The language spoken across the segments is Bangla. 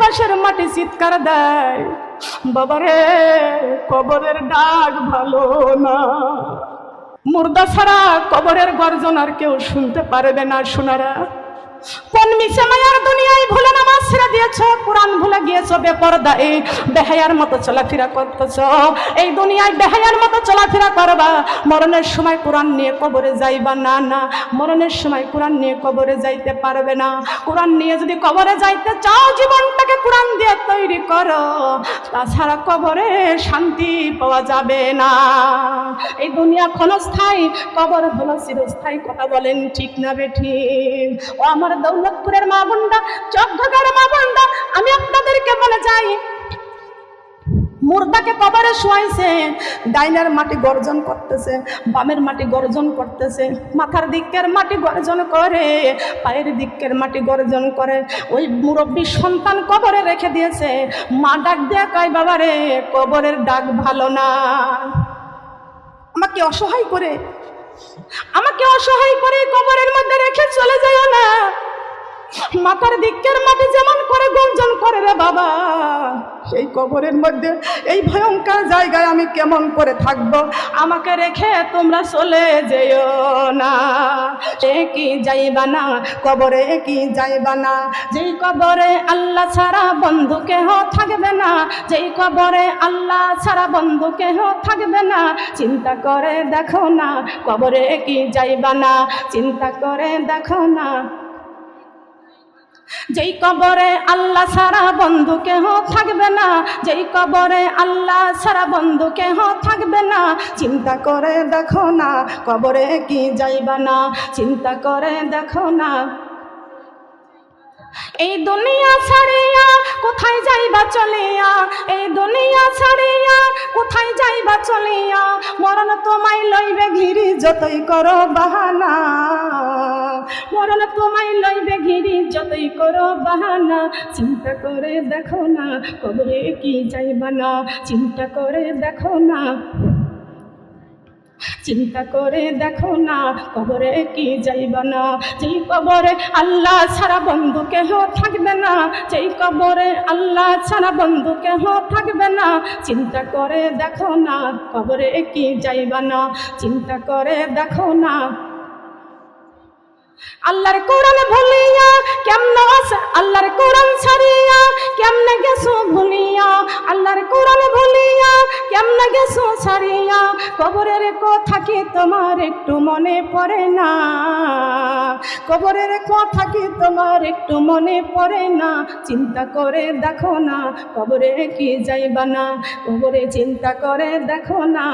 পাশের মাটি চিৎকার দেয়, বাবারে কবরের ডাক ভালো না। মুর্দা ছাড়া কবরের গর্জন আর কেউ শুনতে পারবে না। শোনারা, কোন মিছে মায়ার দুনিয়ায় ভুলে নামাজ ছেড়ে দিয়েছ, কোরআন ভুলে গিয়েছ, বেপরদায় বেহায়ার মতো চলাফেরা করতেছ। এই দুনিয়ায় বেহায়ার মতো চলাফেরা করবা, মরণের সময় কোরআন নিয়ে কবরে যাইবা না। না, মরণের সময় কোরআন নিয়ে কবরে যাইতে পারবে না। কোরআন নিয়ে যদি কবরে যাইতে চাও, জীবনটাকে কোরআন দিয়ে তৈরি করো, তাছাড়া কবরে শান্তি পাওয়া যাবে না। এই দুনিয়া ক্ষণস্থায়ী, কবর হলো চিরস্থায়ী। কথা বলেন ঠিক না বেঠিক? ও আমার দৌলতপুরের মা বোনরা, চকঢাকার মা বোনরা, আমি আপনাদেরকে বলে যাই, মুর্দাকে কবরে শোয়াইছে, ডাইনের মাটি গর্জন করতেছে, বামের মাটি গর্জন করতেছে, মাথার দিকের মাটি গর্জন করে, পায়ের দিকের মাটি গর্জন করে। ওই মুরব্বী সন্তান কবরে রেখে দিয়েছে, মা ডাক দিয়ে কয়, বাবারে কবরের ডাক ভালো না। আমাকে অসহায় করে কবরের মধ্যে রেখে চলে যাও না। মাথার দিকের মাটি যেমন করে গর্জন করে রে বাবা, সেই কবরের মধ্যে এই ভয়ঙ্কর জায়গায় আমি কেমন করে থাকব? আমাকে রেখে তোমরা চলে যেও না। কি যাইবা না কবরে, কি যাইবা না? যেই কবরে আল্লাহ ছাড়া বন্ধু কেহ থাকবে না, যেই কবরে আল্লাহ ছাড়া বন্ধু কেহ থাকবে না। চিন্তা করে দেখো না, কবরে কি যাইবা না? চিন্তা করে দেখো না। যেই কবরে আল্লাহ ছাড়া বন্ধু কেহ থাকবে না, যেই কবরে আল্লাহ ছাড়া বন্ধু কেহ থাকবে না। চিন্তা করে দেখো না, কবরে কি যাইবা না? চিন্তা করে দেখো না। এই দুনিয়া ছাড়িয়া কোথায় যাইবা চলিয়া, এই দুনিয়া ছাড়িয়া কোথায় যাইবা চলিয়া। মরণ তোমায় লইবে ঘিরি যতই করো বাহানা, মরণ তোমায় লইবে ঘিরি যতই করো বাহানা। চিন্তা করে দেখো না, কবরে কি যাইবা না? চিন্তা করে দেখো না, চিন্তা করে দেখো না, কবরে কি যাইবা না? যেই কবরে আল্লাহ ছাড়া বন্ধু কেহ থাকবে না, যেই কবরে আল্লাহ ছাড়া বন্ধু কেহ থাকবে না। চিন্তা করে দেখো না, কবরে কি যাইবা না? চিন্তা করে দেখো না। আল্লাহর কোরআন ভুলিয়া কেমনে আছে, আল্লাহর কোরআন ছাড়িয়া কেমনে গেছো ভুলিয়া, আল্লাহর কোরআন ভুলিয়া কেমনে গেছো ছাড়িয়া। কবরের কথা কি তোমার একটু মনে পড়ে না? কবরের কথা কি তোমার একটু মনে পড়ে না? চিন্তা করে দেখো না, কবরে কি যাইবা না? কবরে চিন্তা করে দেখো না,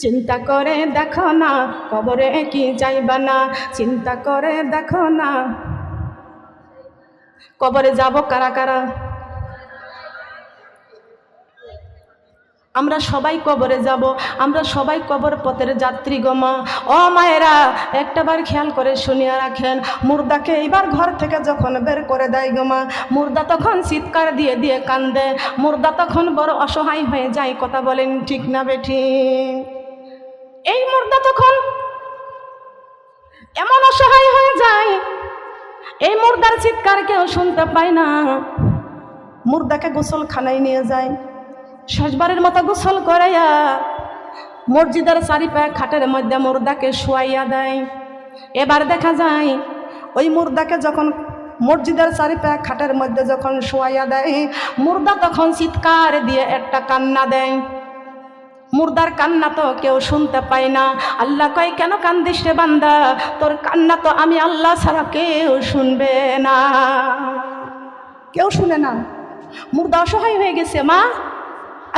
চিন্তা করে দেখো না, কবরে কি যাইবা না? চিন্তা করে দেখো না। কবরে যাব কারা কারা? আমরা সবাই কবরে যাব, আমরা সবাই কবর পথের যাত্রী গো মা। ও মায়েরা, একটাবার খেয়াল করে শুনিয়া রাখেন, মুর্দাকে এইবার ঘর থেকে যখন বের করে দেয় গো মা, মুর্দা তখন চিৎকার দিয়ে দিয়ে কান্দে, মুর্দা তখন বড় অসহায় হয়ে যায়। কথা বলেন ঠিক না বেঠিক? এই মুর্দা তখন এমন অসহায় হয়ে যায়, এই মুর্দার চিৎকার কেউ শুনতে পায় না। মুর্দাকে গোসলখানায় নিয়ে যায়, শেষবারের মতো গোসল করাইয়া মসজিদের চারিপায়ে খাটের মধ্যে মুর্দাকে শোয়াইয়া দেয়। এবার দেখা যায় ওই মুর্দাকে যখন মসজিদের চারিপায়ে খাটের মধ্যে যখন শোয়াইয়া দেয়, মুর্দা তখন চিৎকার দিয়ে একটা কান্না দেয়। মুর্দার কান্না তো কেউ শুনতে পায় না। আল্লাহ কয়, কেন কান্দিস রে বান্দা? তোর কান্না তো আমি আল্লাহ ছাড়া কেউ শুনবে না, কেউ শুনে না। মুর্দা অসহায় হয়ে গেছে। মা,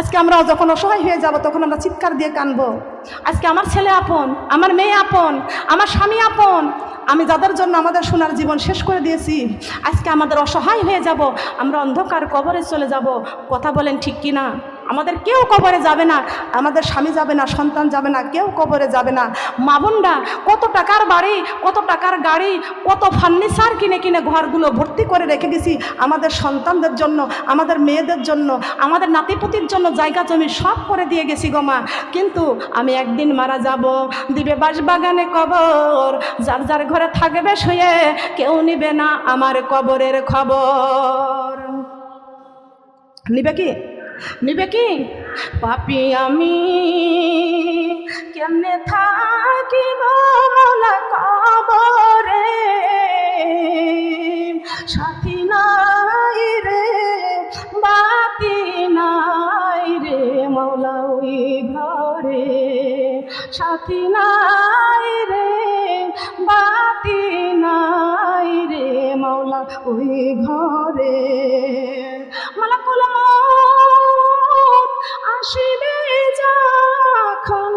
আজকে আমরা যখন অসহায় হয়ে যাব তখন আমরা চিৎকার দিয়ে কানবো। আজকে আমার ছেলে আপন, আমার মেয়ে আপন, আমার স্বামী আপন, আমি যাদের জন্য আমাদের সোনার জীবন শেষ করে দিয়েছি, আজকে আমাদের অসহায় হয়ে যাব, আমরা অন্ধকার কবরে চলে যাব। কথা বলেন ঠিক কিনা? আমাদের কেউ কবরে যাবে না, আমাদের স্বামী যাবে না, সন্তান যাবে না, কেউ কবরে যাবে না। মা বোনরা কত টাকার বাড়ি, কত টাকার গাড়ি, কত ফার্নিচার কিনে কিনে ঘরগুলো ভর্তি করে রেখে দিছি আমাদের সন্তানদের জন্য, আমাদের মেয়েদের জন্য, আমাদের নাতিপুতির জন্য জায়গা জমি সব করে দিয়ে গেছি গো মা। কিন্তু আমি একদিন মারা যাব, দিবে বাঁশবাগানে কবর, যার যার ঘরে থাকবে শুয়ে, কেউ নিবে না আমার কবরের খবর। নিবে কি? নিবে কি? পাপী আমি কেমনে থাকিব মোলা কবরে, সাথী নাই রে বাতি নাই রে মৌলা ওই ঘরে, সাথী নাই রে বাতি নাই রে মৌলা ওই ঘরে। মালাকুল মউত আসিবে যখন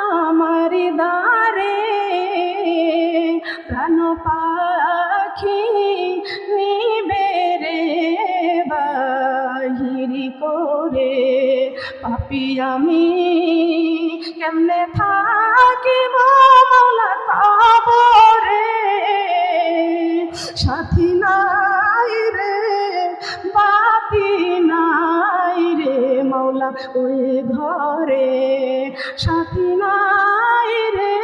আমার দ্বারে, প্রাণ পাখি নিবে রে বাহির করে। পাপী আমি কেমনে থাকিব মৌলা কবরে, সাথী নাই রে বাতি নাই রে মৌলা ওই ঘরে, সাথী নাই রে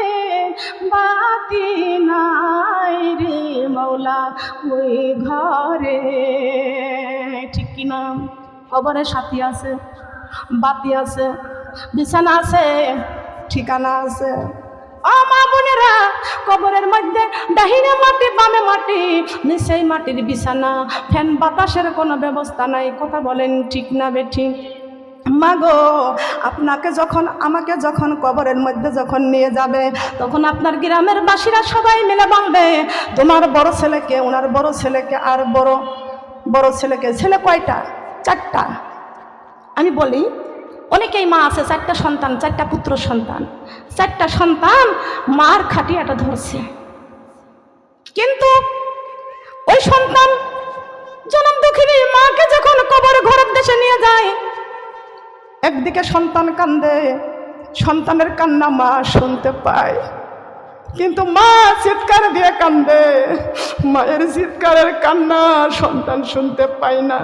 বাতি নাই রে মৌলা ওই ঘরে। ঠিক কিনা? কবরে সাথী আছে, বাতি আছে, বিছানা আছে, ঠিকানা আছে। মা বোনেরা, কবরের মধ্যে ডাহিনে মাটি বামে মাটি, নিচেই মাটির বিছানা, ফ্যান বাতাসের কোনো ব্যবস্থা নাই। কথা বলেন ঠিক না বেঠিক? মাগো, আপনাকে যখন আমাকে যখন কবরের মধ্যে যখন নিয়ে যাবে, তখন আপনার গ্রামের বাসীরা সবাই মিলে বলবে, তোমার বড় ছেলেকে, ওনার বড় ছেলেকে, আর বড় ছেলেকে। ছেলে কয়টা? 4টা। আমি বলি, অনেকেই মা আছে 4টা সন্তান, 4টা পুত্র সন্তান, 4টা সন্তান মার খাটিয়াটা ধরছে, কিন্তু ওই সন্তান জনম দুঃখিনী মাকে যখন কবর ঘরের দেশে নিয়ে যায়, একদিকে সন্তান কান্দে, সন্তানের কান্না মা শুনতে পায়, কিন্তু মা চিৎকার দিয়ে কান্দে, মায়ের চিৎকারের কান্না সন্তান শুনতে পায় না।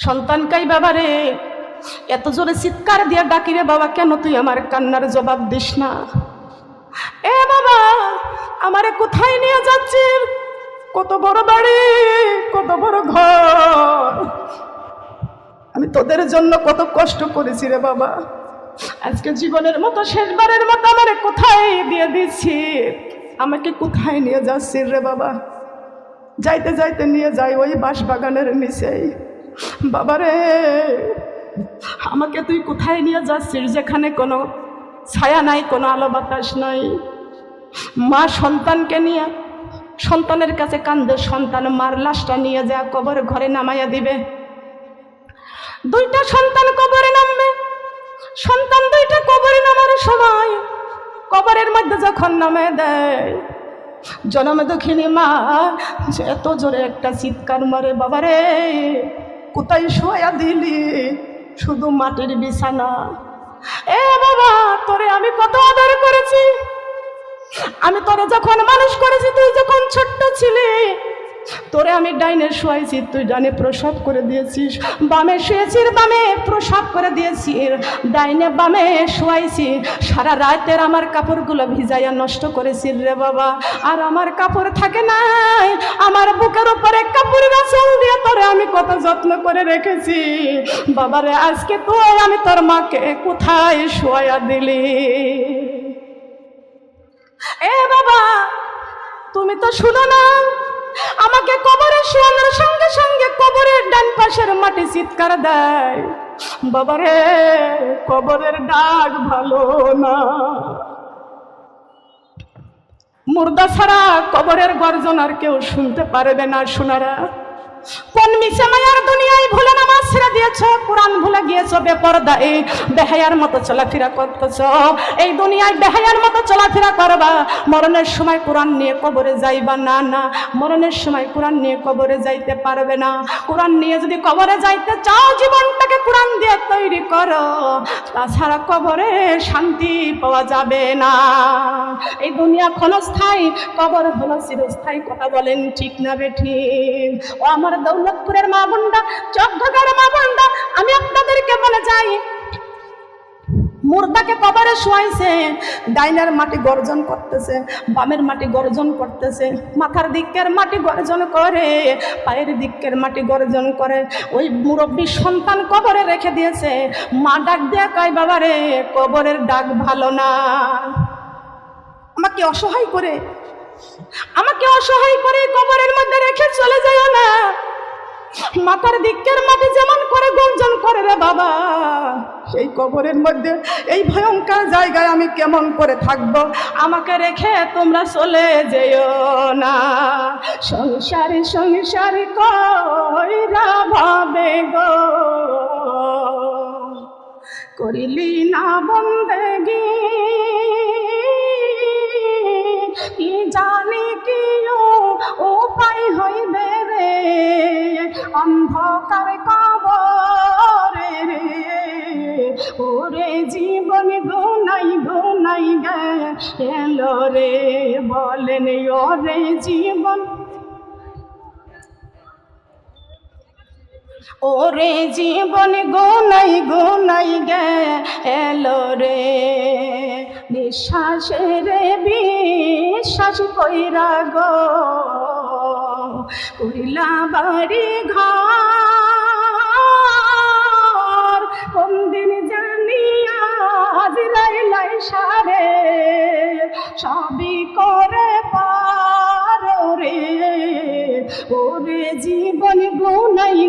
সন্তান কাই বাবা রে, এত জোরে চিৎকার দিয়ে ডাকি রে বাবা, কেন তুই আমার কান্নার জবাব দিস না? এ বাবা, আমারে কোথায় নিয়ে যাচ্ছিস? কত বড় বাড়ি, কত বড় ঘর, আমি তোদের জন্য কত কষ্ট করেছি রে বাবা, আজকে জীবনের মতো শেষবারের মতো আমারে কোথায় দিয়ে দিচ্ছি, আমাকে কোথায় নিয়ে যাচ্ছিস রে বাবা? যাইতে যাইতে নিয়ে যাই ওই বাঁশবাগানের নিচেই। বাবারে, আমাকে তুই কোথায় নিয়ে যাচ্ছিস যেখানে কোনো ছায়া নাই, কোনো আলো বাতাস নাই? মা সন্তানকে নিয়ে সন্তানের কাছে কান্দে, সন্তান মার লাশটা নিয়ে যা কবর ঘরে নামাইয়া দিবে। 2টা সন্তান কবরে নামবে, সন্তান 2টা কবরে নামার সময় কবরের মধ্যে যখন নামে দেয়, জনম দুঃখিনী মা এত জোরে একটা চিৎকার মারে, বাবারে কোথায় শোয়া দিলি? শুধু মাটির বিছানা। এ বাবা, তোরে আমি কত আদর করেছি, আমি তোরে যখন মানুষ করেছি, তুই যখন ছোট্ট ছিলি, তোরে আমি ডাইনে শুয়াইছি, তুই ডাইনে প্রসব করে দিয়েছিস, বামে শুয়েছিস, বামে প্রসব করে দিয়েছি, ডাইনে বামে শুয়াইছি, সারা রাতের আমার কাপড়গুলো ভিজাইয়া নষ্ট করেছিস রে বাবা, আর আমার কাপড় থাকে নাই, আমার বুকের উপরে কাপড়ের আঁচল দিয়ে তোরে আমি কত যত্ন করে রেখেছি। বাবারে, আজকে তুই আমি তোর মাকে কোথায় শুয়াইয়া দিলি? এ বাবা, তুমি তো শুনো না, আমাকে কবরে শোয়ানোর সঙ্গে সঙ্গে কবরের ডান পাশের মাটি চিৎকার দেয়, বাবারে কবরের ডাক ভালো না, মুর্দা ছাড়া কবরের গর্জন আর কেউ শুনতে পারবে না। শোনারা, কোন মিছে মায়ার দুনিয়ায় ভুলে নামাজ ছেড়ে দিয়েছো, কোরআন ভুলে গিয়েছো, বেপরদায় বেহায়ার মতো চলাফেরা করতেছো। এই দুনিয়ায় বেহায়ার মতো চলাফেরা করবা, মরণের সময় কোরআন নিয়ে কবরে যাইবা না। না, মরণের সময় কোরআন নিয়ে কবরে যাইতে পারবে না। কোরআন নিয়ে যদি কবরে যাইতে চাও, জীবনটাকে কোরআন দিয়ে তৈরি করো, তাছাড়া কবরে শান্তি পাওয়া যাবে না। এই দুনিয়া ক্ষণস্থায়ী, কবর হলো চিরস্থায়ী। কথা বলেন ঠিক না বেঠিক? ও আমার দৌলতপুরের মা বোনরা, চকঢাকার মা বোনরা, আমি আপনাদেরকে বলে যাই, মুর্দাকে কবরে শোয়াইছে, ডাইনার মাটি গর্জন করতেছে, বামের মাটি গর্জন করতেছে, মাথার দিকের মাটি গর্জন করে, পায়ের দিকের মাটি গর্জন করে। ওই মুরব্বী সন্তান কবরে রেখে দিয়েছে, মা ডাক দেয়া কয়, বাবা রে, কবরের ডাক ভালো না। আমাকে অসহায় করে কবরের মধ্যে রেখে চলে যাও না। মাথার দিকের মাটি যেমন করে গর্জন করে রে বাবা, সেই কবরের মধ্যে এই ভয়ঙ্কর জায়গায় আমি কেমন করে থাকবো? আমাকে রেখে তোমরা চলে যেও না। সংসারে কইরা ভাবে গো, করিলি না বন্দেগি, কি জানি কি উপায় হইবে রে, অন্ধকার কবরে রে। ওরে জীবন গোনাই গেল রে, বলেন ওরে জীবন, ওরে জীবন গোনাই গেল রে। নিঃশ্বাসের বিশ্বাস কইরা গো, কইলা বাড়ি ঘর, কোন দিন জানি আজরাইল সারে, সবই করে পারো রে। ওরে জীবন গোনাই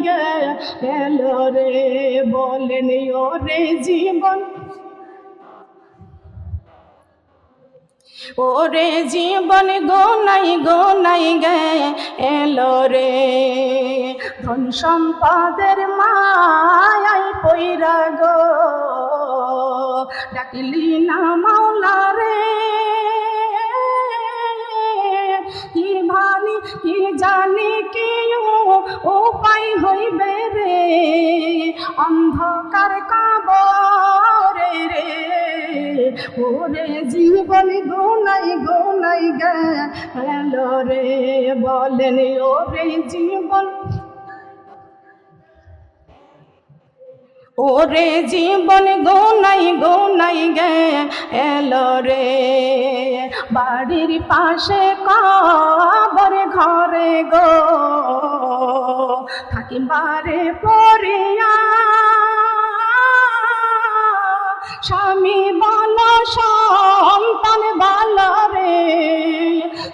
গেল রে, বলেন ওরে জীবন, ওরে জীবন গোনাই গেল রে। ধন সম্পদের মায়ায় পইরা গো, ডাকিলি না মাওলা রে, কি ভানি কি জানি কি উপায় হইবে রে, অন্ধকার কবরে রে। ওরে জীবন গোনাই গেল রে, বলেন ওরে জীবন, ওরে জীবন গোনাই গেল রে। বাড়ির পাশে কবর ঘরে গো, থাকি বারে পড়িয়া, স্বামী বল সন্তান বল রে,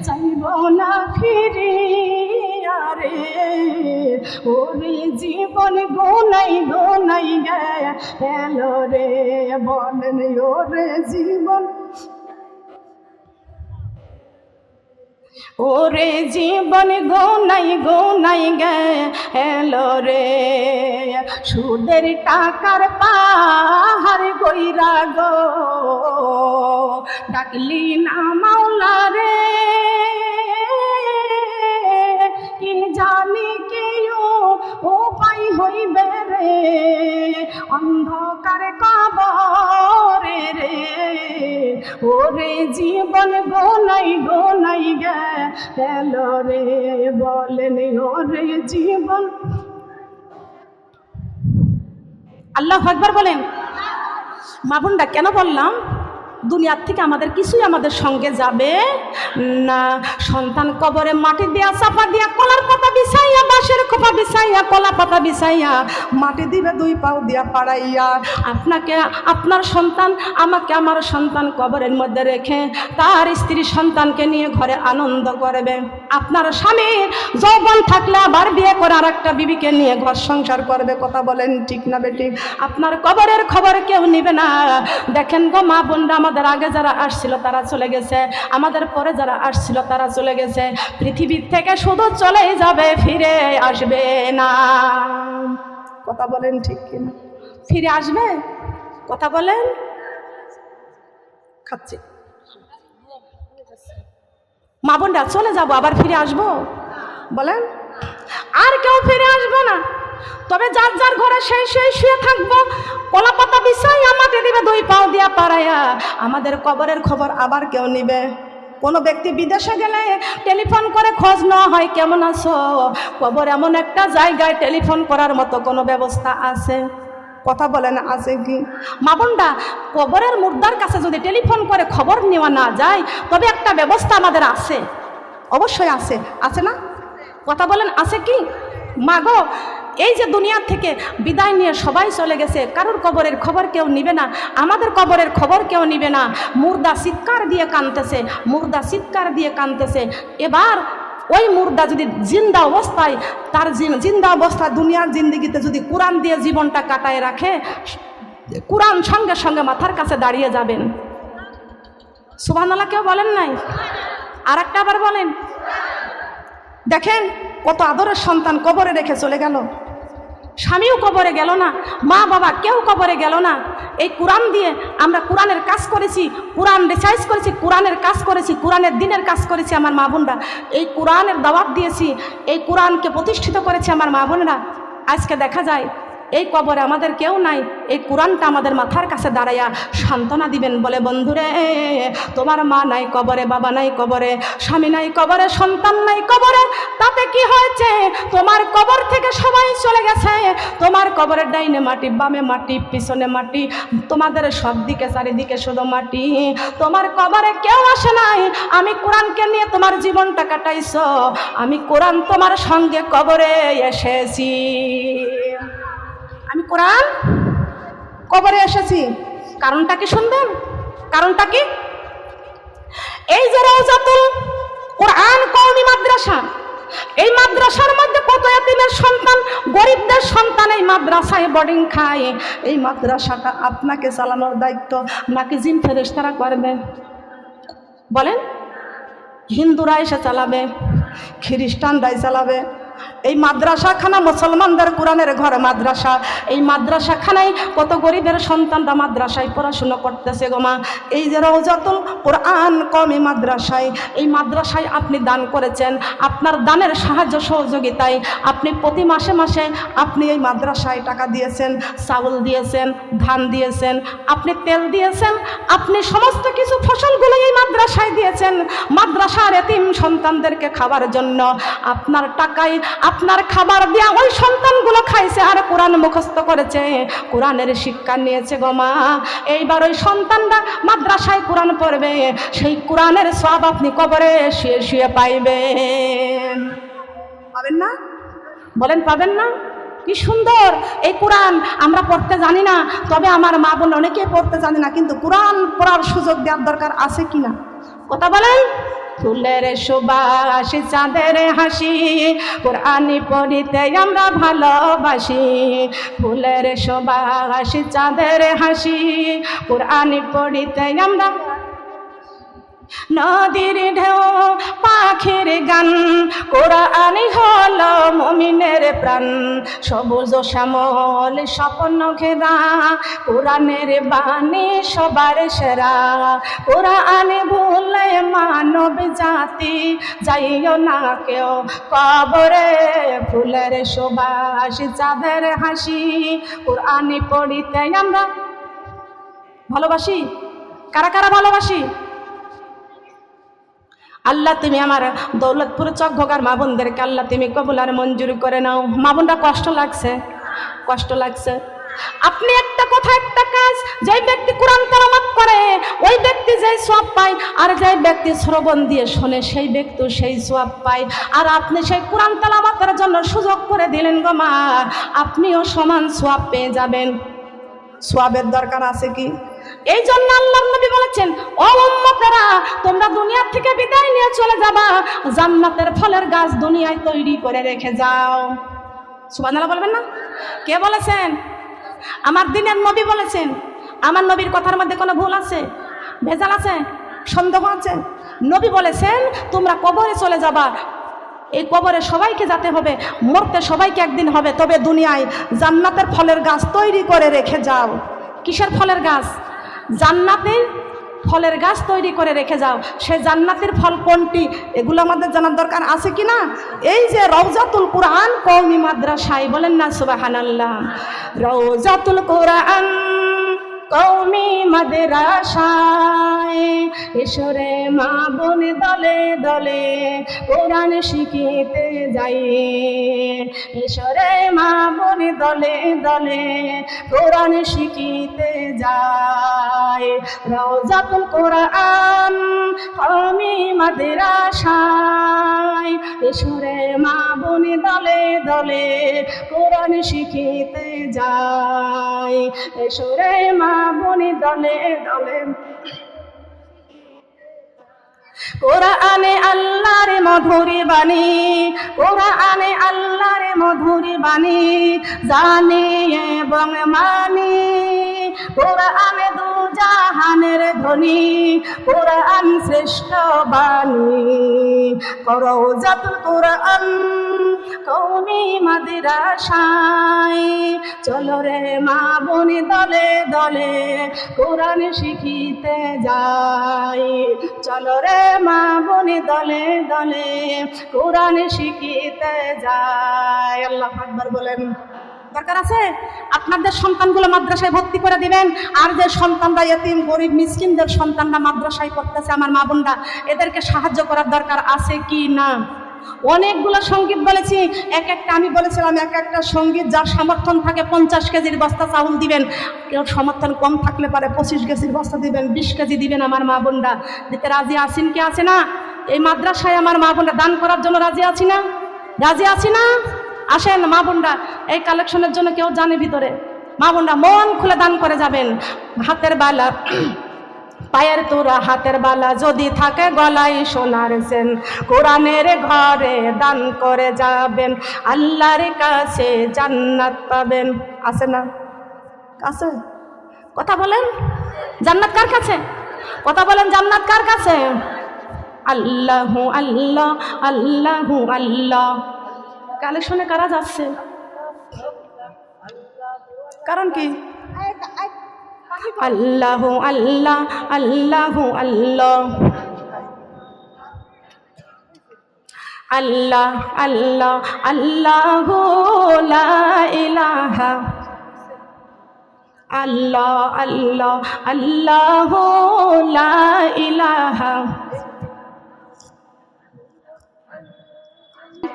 চাইব না ফিরিয়া রে। ওরে জীবন গোনাই গেল রে, বলেন ওরে জীবন, ওরে জীবন গোনাই গেল রে। সুদের টাকার পাহাড় কইরা গো, ডাকলি না মাওলা রে, কি জানি কি উপায় হইবে রে, অন্ধকার কবরে রে। ওরে জীবন গোনাই গেল রে, বলেন ওরে জীবন। আল্লাহু আকবার বলেন। মা বোনরা, কেন বললাম দুনিয়ার থেকে আমাদের কিছুই আমাদের সঙ্গে যাবে না। সন্তান কবরে মাটি দিয়া চাপা দিয়া, কলার পাতা বিছাইয়া, বাঁশের খোপা বিছাইয়া, কলা পাতা বিছাইয়া মাটি দিবে দুই পাও দিয়া পাড়াইয়া। আপনাকে আপনার সন্তান, আমাকে আমার সন্তান কবরের মধ্যে রেখে তার স্ত্রী সন্তানকে নিয়ে ঘরে আনন্দ করবে। আপনার স্বামীর যৌবন থাকলে আবার বিয়ে করে আর একটা বিবিকে নিয়ে ঘর সংসার করবে। কথা বলেন ঠিক না বেঠিক? আপনার কবরের খবর কেউ নিবে না। দেখেন গো মা বোনরা, আমাদের আগে যারা আসছিল তারা চলে গেছে, আমাদের পরে যারা আসছিল তারা চলে গেছে। পৃথিবীর থেকে শুধু চলেই যাবে, ফিরে আসবে না। কথা বলেন ঠিক কিনা? ফিরে আসবে? কথা বলেন। খাচ্ছি মা বোনরা, চলে যাব আবার ফিরে আসবো? বলেন। আর কেউ ফিরে আসবো না। তবে যার যার ঘরে সেই শুয়ে থাকবো। কলা পাতা বিছাই আমাকে দিবে 2 পাও দিয়া পাড়াইয়া। আমাদের কবরের খবর আবার কেউ নিবে? কোনো ব্যক্তি বিদেশে গেলে টেলিফোন করে খোঁজ নেওয়া হয়, কেমন আছো? কবর এমন একটা জায়গায় টেলিফোন করার মতো কোনো ব্যবস্থা আছে? কথা বলেন, আছে কি? মা বোনরা, কবরের মুর্দার কাছে যদি টেলিফোন করে খবর নেওয়া না যায়, তবে একটা ব্যবস্থা আমাদের আছে, অবশ্যই আছে। আছে না? কথা বলেন, আছে কি? মাগো, এই যে দুনিয়া থেকে বিদায় নিয়ে সবাই চলে গেছে, কারোর কবরের খবর কেউ নিবে না, আমাদের কবরের খবর কেউ নিবে না। মুর্দা চিৎকার দিয়ে কাঁদতেছে, মুর্দা চিৎকার দিয়ে কাঁদতেছে। এবার ওই মুর্দা যদি জিন্দা অবস্থায়, তার জিন্দা অবস্থায় দুনিয়ার জিন্দিগিতে যদি কোরআন দিয়ে জীবনটা কাটায় রাখে, কোরআন সঙ্গে সঙ্গে মাথার কাছে দাঁড়িয়ে যাবেন। সুবহানাল্লাহ কেউ বলেন নাই? আর একটা আবার বলেন। দেখেন কত আদরের সন্তান কবরে রেখে চলে গেল, স্বামীও কবরে গেল না, মা বাবা কেউ কবরে গেল না। এই কোরআন দিয়ে আমরা কোরআনের কাজ করেছি, কোরআন রিসার্চ করেছি, কোরআনের কাজ করেছি, কোরআনের দিনের কাজ করেছি আমার মা বোনরা। এই কোরআনের দাওয়াত দিয়েছি, এই কোরআনকে প্রতিষ্ঠিত করেছে আমার মা বোনরা। আজকে দেখা যায় এই কবরে আমাদের কেউ নাই, এই কোরআনটা আমাদের মাথার কাছে দাঁড়াইয়া সান্ত্বনা দিবেন, বলে বন্ধুরে তোমার মা নাই কবরে, বাবা নাই কবরে, স্বামী নাই কবরে, সন্তান নাই কবরে, তাতে কি হয়েছে? তোমার কবর থেকে সবাই চলে গেছে। তোমার কবরের ডাইনে মাটি, বামে মাটি, পিছনে মাটি, তোমাদের সব দিকে চারিদিকে শুধু মাটি। তোমার কবরে কেউ আসে নাই, আমি কোরআনকে নিয়ে তোমার জীবনটা কাটাইছো, আমি কোরআন তোমার সঙ্গে কবরে এসেছি। আমি কোরআন কবরে এসেছি। কারণটা কি শুনবেন? কারণটা কি? এই যে রওজাতুল কোরআন কওমি মাদ্রাসা, এই মাদ্রাসার মধ্যে কত এতিমের সন্তান, গরিবদের সন্তান এই মাদ্রাসায় বোর্ডিং খায়। এই মাদ্রাসাটা আপনাকে চালানোর দায়িত্ব নাকি জিন ফেরেশতারা করবে? বলেন। হিন্দুরা এসে চালাবে, খ্রিস্টানরাই চালাবে। এই মাদ্রাসাখানা মুসলমানদের কোরআনের ঘর মাদ্রাসা। এই মাদ্রাসাখানায় কত গরিবের সন্তানরা মাদ্রাসায় পড়াশুনো করতেছে গো মা। এই যে রওজাতুল কোরআন কওমি মাদ্রাসায়, এই মাদ্রাসায় আপনি দান করেছেন, আপনার দানের সাহায্য সহযোগিতায় আপনি প্রতি মাসে মাসে আপনি এই মাদ্রাসায় টাকা দিয়েছেন, চাউল দিয়েছেন, ধান দিয়েছেন, আপনি তেল দিয়েছেন, আপনি সমস্ত কিছু ফসলগুলো এই মাদ্রাসায় দিয়েছেন মাদ্রাসার এতিম সন্তানদেরকে খাবার জন্য। আপনার টাকায় আপনার খাবার দিয়া ওই সন্তানগুলো খাইছে আর কোরআন মুখস্থ করেছে, কোরআনের শিক্ষা নিয়েছে গো মা। এইবার ওই সন্তানরা মাদ্রাসায় কোরআন পড়বে, সেই কোরআনের সওয়াব আপনি কবরে শুয়ে শুয়ে পাইবেন। পাবেন না? বলেন পাবেন না? কি সুন্দর এই কোরআন। আমরা পড়তে জানি না, তবে আমার মা বোন অনেকে পড়তে জানি না, কিন্তু কোরআন পড়ার সুযোগ দেওয়ার দরকার আছে কিনা? কথা বলেন। ফুলের সুবাস, চাঁদের হাসি, কোরআনি পড়িতে আমরা ভালোবাসি। ফুলের সুবাস, চাঁদের হাসি, কোরআনি পড়িতে আমরা। নদীর ঢেউ, পাখির গান, কোরআনই হলো মুমিনের প্রাণ। সবুজ শ্যামল স্বপ্ন ঘেরা, কোরআনের বাণী সবার সেরা। কোরআন ভুলে মানব জাতি, যাইও না কেউ কবরে। ফুলের সুবাস, চাঁদের হাসি, কোরআনই পড়িতে আমরা ভালোবাসি। কারা কারা ভালোবাসি? আল্লাহ তুমি আমার দৌলতপুর চকঘোগার মা বোনদেরকে আল্লাহ তুমি কবুল আর মঞ্জুর করে নাও। মা বোনরা কষ্ট লাগছে, কষ্ট লাগছে। আপনি একটা কথা একটা কাজ, যে ব্যক্তি কোরআন তেলাওয়াত করে ওই ব্যক্তি যেই সওয়াব পায়, আর যে ব্যক্তি শ্রবণ দিয়ে শোনে সেই ব্যক্তি সেই সওয়াব পায়। আর আপনি সেই কোরআন তেলাওয়াতের জন্য সুযোগ করে দিলেন গো মা, আপনিও সমান সওয়াব পেয়ে যাবেন। সওয়াবের দরকার আছে কি? এই জন্য আল্লাহর নবী বলেছেন, ও উম্মতেরা তোমরা দুনিয়া থেকে বিদায় নিয়ে চলে যাবা, জান্নাতের ফলের গাছ দুনিয়ায় তৈরি করে রেখে যাও। সুবহানাল্লাহ বলবেন না? কে বলেছেন? আমার দিনের নবী বলেছেন। আমার নবীর কথার মধ্যে কোনো ভুল আছে? ভেজাল আছে, সন্দেহ আছে? নবী বলেছেন তোমরা কবরে চলে যাবা, এই কবরে সবাইকে যেতে হবে, মরতে সবাইকে একদিন হবে, তবে দুনিয়ায় জান্নাতের ফলের গাছ তৈরি করে রেখে যাও। কিসের ফলের গাছ? জান্নাতের ফলের গাছ তৈরি করে রেখে যাও। সে জান্নাতের ফল কোনটি এগুলো আমাদের জানার দরকার আছে কি না? এই যে রওজাতুল কোরআন কওমি মাদ্রাসায়, বলেন না সুবহানাল্লাহ। রওজাতুল কোরআন কওমি মাদ্রাসায় এসরে মা বোন দলে দলে কোরআন শিখিতে যাই, এসরে মা বোন দলে দলে কোরআন শিখিতে যায়। রওজাতুল কোরআন কওমি মাদ্রাসায় এসরে মা বোন দলে দলে কোরআন শিখিতে যায়, এসরে মা বোন দলে দলে। কোরআনে আল্লাহর মধুর বাণী, কোরআনে আল্লাহর মধুর বাণী জানি এবং মানি। কোরআনে দু জাহানের ধ্বনি, কোরআন শ্রেষ্ঠ বাণী। রওজাতুল কোরআন কওমি মাদ্রাসায় চলো রে মা বোন দলে দলে কোরআন শিখিতে যাই, চলো রে মা বোন দলে দলে কোরআন শিখিতে যায়। আল্লাহু আকবার বলেন। দরকার আছে আপনাদের সন্তানগুলো মাদ্রাসায় ভর্তি করে দিবেন। আর যে সন্তানরা এতিম গরিব মিসকিনদের সন্তানরা মাদ্রাসায় পড়তেছে, আমার মা বোনরা, এদেরকে সাহায্য করার দরকার আছে কি না? অনেকগুলো সঙ্গীত বলেছি, এক একটা আমি বলেছিলাম এক একটা সঙ্গীত যার সমর্থন থাকে 50 কেজির বস্তা চাউল দিবেন, কেউ সমর্থন কম থাকলে পারে 25 কেজির বস্তা দিবেন, 20 কেজি দিবেন। আমার মা বোনরা দিতে রাজি আছেন কি আছে না? এই মাদ্রাসায় আমার মা বোনরা দান করার জন্য রাজি আছি না? রাজি আছি না? আসেন মা বোনরা, এই কালেকশনের জন্য কেউ জানে ভিতরে? মা বোনরা মন খুলে দান করে যাবেন। হাতের বালা, পায়ের তোরা হাতের বালা যদি থাকে গলায় সোনার চেন, কোরআনের ঘরে দান করে যাবেন, আল্লাহর কাছে জান্নাত পাবেন। আছে না? আছে? কথা বলেন, জান্নাত কার কাছে? কথা বলেন, জান্নাত কার কাছে? আল্লাহু আল্লাহ, আল্লাহু আল্লাহ। কালেকশনে কারা যাচ্ছে? কারণ কি? আল্লাহু আল্লাহ, আল্লাহু আল্লাহ, আল্লাহ আল্লাহ, আল্লাহু লা ইলাহা, আল্লাহ আল্লাহ, আল্লাহু লা ইলাহা।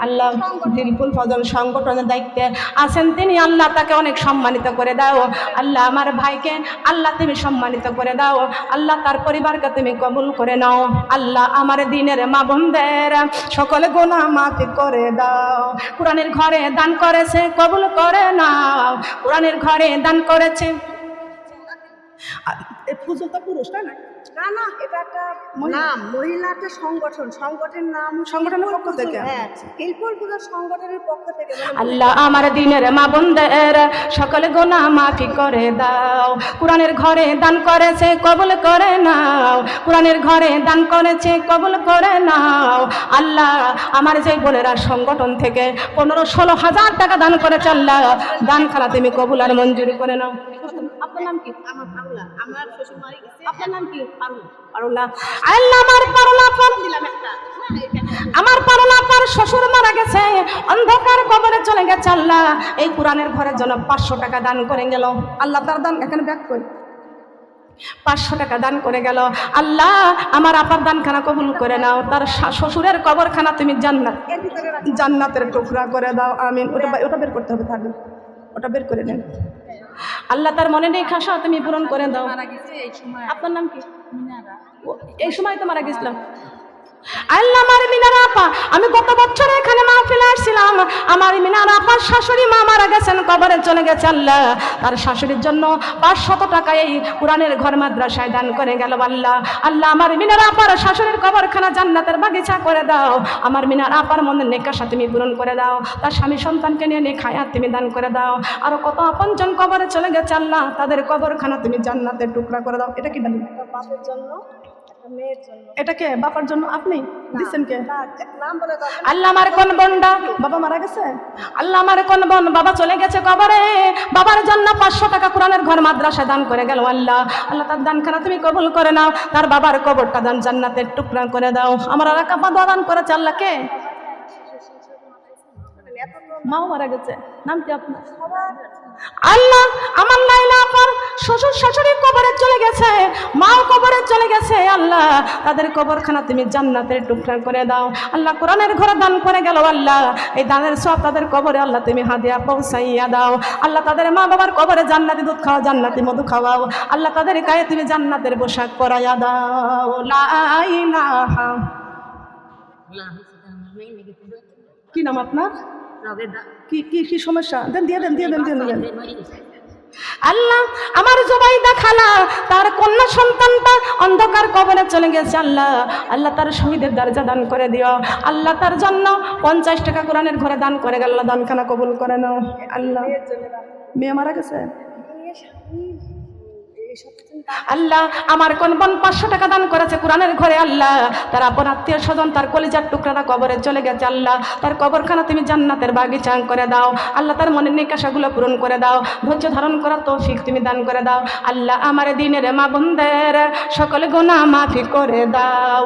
আল্লাহ দিলকুল ফজল সংগঠনের দায়িত্বে আছেন তিনি, আল্লাহ তাকে অনেক সম্মানিত করে দাও। আল্লাহ আমার ভাইকে আল্লাহ তুমি সম্মানিত করে দাও, আল্লাহ তার পরিবারকে তুমি কবুল করে নাও। আল্লাহ আমার দিনের মা বোনদের সকলে গুনাহ মাফ করে দাও। কোরআনের ঘরে দান করেছে, কবুল করে নাও। কোরআনের ঘরে দান করেছে। ফুজলটা পুরুষটা না? না না, এটা একটা নাম, মহিলা একটা সংগঠন, সংগঠনের নাম, সংগঠনের পক্ষ থেকে, হ্যাঁ হিলপুর পূজার সংগঠনের পক্ষ থেকে। আল্লাহ আমার দিনের মা বোনদের সকলে গুনাহ মাফি করে দাও। কোরআনের ঘরে দান করেছে, কবুল করে নাও। কোরআনের ঘরে দান করেছে, কবুল করে নাও। আল্লাহ আমার যে বোনেরা সংগঠন থেকে 15-16 হাজার টাকা দান করেছে, আল্লাহ দান খানা তুমি কবুল আর মঞ্জুর করে নাও। আপনার নাম কি? আমার পারুলা। আমার শ্বশুর মারা গেছে। আপনার নাম কি? পারুলা। আল্লাহ আমার পারুলা দিলাম একটা। আমার পারুলা পার শ্বশুর মারা গেছে, অন্ধকার কবরে চলে গেছে। আল্লাহ এই কোরআনের ঘরের জন্য 500 টাকা দান করে গেল। আল্লাহ তার দান এখানে ব্যাক করে 500 টাকা দান করে গেল। আল্লাহ আমার আপার দানখানা কবুল করে নাও। তার শ্বশুরের কবরখানা তুমি জান্নাতের টুকরা করে দাও। আমিন। ওটা বের করতে হবে, তাহলে ওটা বের করে নেন। আল্লাহ তার মনে নেই খাসা তুমি পূরণ করে দাও। আপনার নাম কি? এই সময় তো মারা গেছিলাম। আল্লাহ আমার মিনারা আপা, আমি গত বছর এখানে মাহফিলে আসছিলাম, আমার মিনার আপার শাশুড়ি মা মারা গেছেন, কবরে চলে গেছে আল্লাহ, তার শাশুড়ির জন্য 500 টাকা এই কোরআনের ঘর মাদ্রাসায় দান করে গেল আল্লাহ। আল্লাহ আমার মিনার আপার শাশুড়ির কবরখানা জান্নাতের বাগিচা করে দাও। আমার মিনার আপার মনের নেকাশা তুমি পূরণ করে দাও। তার স্বামী সন্তানকে নিয়ে খায়াত তুমি দান করে দাও। আরো কত আপনজন কবরে চলে গেছে আল্লাহ, তাদের কবরখানা তুমি জান্নাতের টুকরা করে দাও। এটা কি বলি? বাপের জন্য, মেয়ের জন্য। এটাকে বাবার জন্য আপনি দিচ্ছেন কে? নাম বলে দাও। আল্লাহ আমার কোন বোনটা বাবা মারা গেছে, আল্লাহ আমার কোন বোন বাবা চলে গেছে কবরে, বাবার জন্য 500 টাকা কোরআনের ঘর মাদ্রাসায় দান করে গেল আল্লাহ। আল্লাহ তার দানখানা তুমি কবুল করে নাও, তার বাবার কবরটা দান জান্নাতের টুকরা করে দাও। আমার আর একা দোয়া দান করেছে আল্লাহকে। মাও মারা গেছে, নাম কি আপনার? আল্লাহ আমার লাইলা আপার শ্বশুর শাশুড়ি কবরে চলে গেছে, মাও কবরে চলে গেছে আল্লাহ, তাদের কবরখানা তুমি জান্নাতের টুকরা করে দাও। আল্লাহ কোরআনের ঘরে দান করে গেল আল্লাহ, এই দানের সব তাদের কবরে আল্লাহ তুমি হাদিয়া পৌঁছাইয়া দাও। আল্লাহ তাদের মা বাবার কবরে জান্নাতি দুধ খাওয়া, জান্নাতি মধু খাওয়াও আল্লাহ, তাদের গায়ে তুমি জান্নাতের পোশাক পরাইয়া দাও। লা ইলাহা। কি নাম আপনার? কি কি কি সমস্যা? দেন দিয়ে দেন দিয়ে দেন দিয়ে দেন। আল্লাহ আমার জুবাইদা খালা তার কন্যা সন্তানটা অন্ধকার কবরে চলে গেছে আল্লাহ, আল্লাহ তার শহীদের দরজা দান করে দিও আল্লাহ, তার জন্য 50 টাকা কোরআনের ঘরে দান করে গেল, দানখানা কবুল করে নাও আল্লাহ। মেয়ে মারা গেছে আল্লাহ, আমার কোন বোন 500 টাকা দান করেছে কোরআনের ঘরে আল্লাহ, তার আপন আত্মীয় স্বজন তার কলিজার টুকরাটা কবরে চলে গেছে আল্লাহ, তার কবরখানা তুমি জান্নাতের বাগিচা করে দাও আল্লাহ, তার মনের নিকাশাগুলো পূরণ করে দাও, ধৈর্য ধারণ করার তৌফিক তুমি দান করে দাও আল্লাহ, আমার দিনের মা বোনদের সকল গুনাহ মাফি করে দাও।